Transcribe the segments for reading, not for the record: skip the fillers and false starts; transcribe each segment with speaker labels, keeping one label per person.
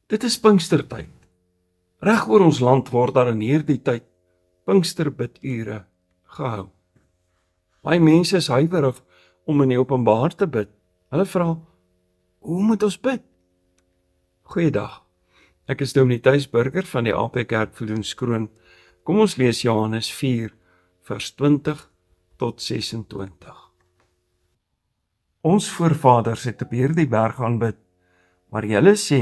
Speaker 1: Dit is Pinkstertyd. Reg oor ons land word daar in hierdie tyd Pinksterbidure gehou. Baie mense is huiwerig om in die openbaar te bid. Hulle vra, hoe moet ons bid? Goeiedag, ek is Dominee Thys Burger van die AP Kerk Viljoenskroon. Kom ons lees Johannes 4, vers 20 tot 26. Ons voorvaders het op hierdie berg aanbid, maar julle sê,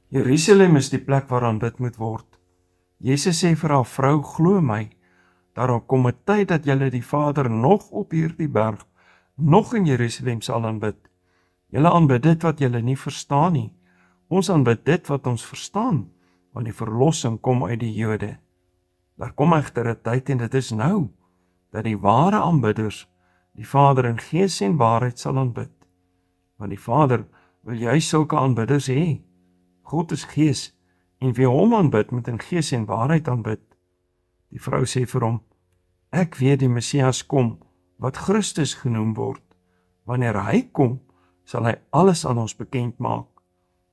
Speaker 1: Jerusalem is die plek waar aanbid moet word. Jesus sê vir haar vrou, glo my, daar kom 'n tyd dat julle die Vader nog op hierdie berg, nog in Jerusalem sal aanbid. Julle aanbid dit wat julle nie verstaan nie. Ons aanbid dit wat ons verstaan, want die verlossing kom uit die Jode. Daar kom egter 'n tyd, en dit is nou, dat die ware aanbidders die Vader in gees en waarheid sal aanbid. Want die Vader wil juist sulke aanbidders hê. God is gees, en wie hom aanbid, moet in gees en waarheid aanbid. Die vrou sê vir hom, ek weet die Messias kom, wat Christus genoem word. Wanneer hy kom, sal hy alles aan ons bekend maak.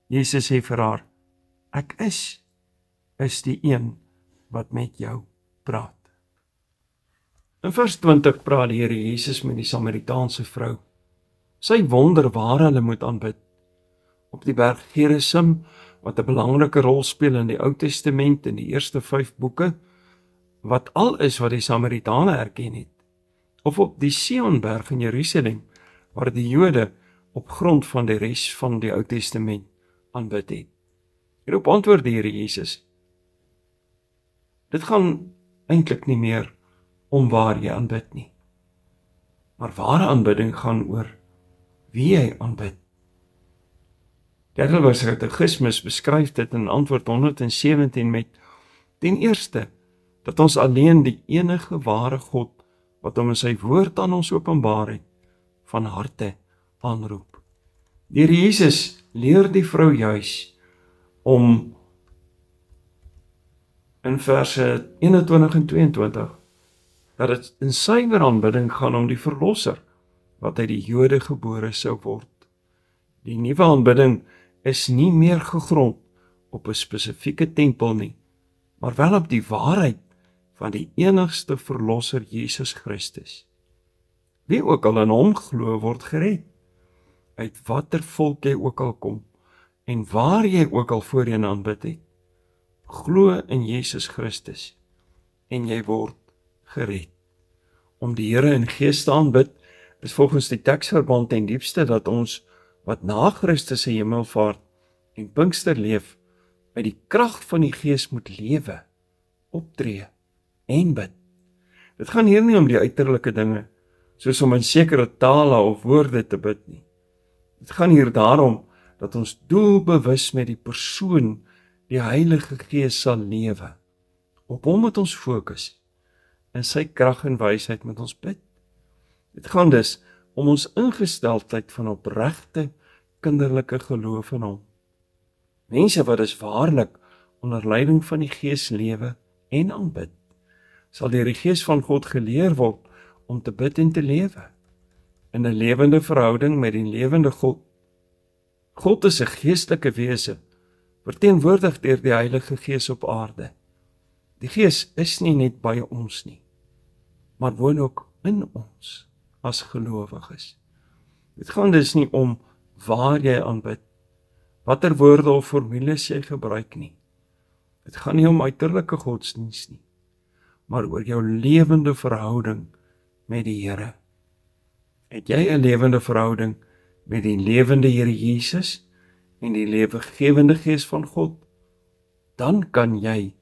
Speaker 1: Jesus sê vir haar, ek is die een wat met jou praat. In vers 20 praat die Here Jesus met die Samaritaanse vrou. Sy wonder waar hulle moet aanbid. Op die berg Gerizim, wat 'n belangrike rol speel in die Ou Testament in die eerste 5 boeke, wat al is wat die Samaritane erken het. Of op die Sionberg in Jerusalem, waar die Jode op grond van die res van die Ou Testament aanbid het. Hierop antwoord die Here Jesus, dit gaan eintlik nie meer om waar jy aanbid nie. Maar ware aanbidding gaan oor wie jy aanbid. Die Heidelbergse Katekismus beskryf dit in antwoord 117 met, ten eerste, dat ons alleen die enige ware God, wat hom in sy woord aan ons openbaar het, van harte aanroep. Die Here Jesus leer die vrou juis om in verse 21 en 22 dat dit in suiwer aanbidding gaan om die verlosser wat uit die Jode gebore sou word. Die nuwe aanbidding is nie meer gegrond op 'n spesifieke tempel nie, maar wel op die waarheid van die enigste verlosser Jesus Christus. Wie ook al in hom glo word gered, uit watter volk jy ook al kom en waar jy ook al voorheen aanbid het. Glo in Jesus Christus en jy word gered. Om die Here in gees te aanbid is volgens die teksverband ten diepste dat ons wat na Christus se hemelvaart en Pinkster leef, uit die krag van die Gees moet lewe, optree en bid. Dit gaan hier nie om die uiterlike dinge, soos om in sekere tale of woorde te bid nie. Dit gaan hier daarom dat ons doelbewus met die persoon, die Heilige Gees sal lewe. Op hom moet ons fokus, in sy krag en wysheid moet ons bid. Dit gaan dus om ons ingesteldheid van opregte, kinderlike geloof in hom. Mense wat dus waarlik onder leiding van die Gees lewe en aanbid, sal deur die Gees van God geleer word om te bid en te lewe, in 'n lewende verhouding met die lewende God. God is 'n geestelike wese, verteenwoordig deur die Heilige Gees op aarde. Die Gees is nie net by ons nie, maar woon ook in ons as gelowiges. Dit gaan dus nie om waar jy aanbid, watter woorde of formules jy gebruik nie. Dit gaan nie om uiterlike godsdiens nie, maar oor jou lewende verhouding met die Here. Het jy 'n lewende verhouding met die lewende Here Jesus en die lewegewende Gees van God, dan kan jy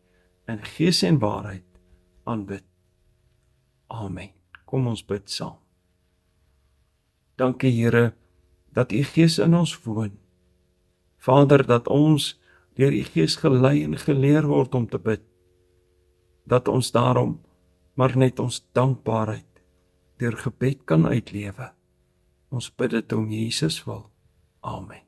Speaker 1: in gees en waarheid aanbid. Amen. Kom ons bid saam. Dankie Here, dat U Gees in ons woon. Vader, dat ons deur U Gees gelei en geleer word om te bid. Dat ons daarom maar net ons dankbaarheid deur gebed kan uitlewe. Ons bid dit om Jesus wil. Amen.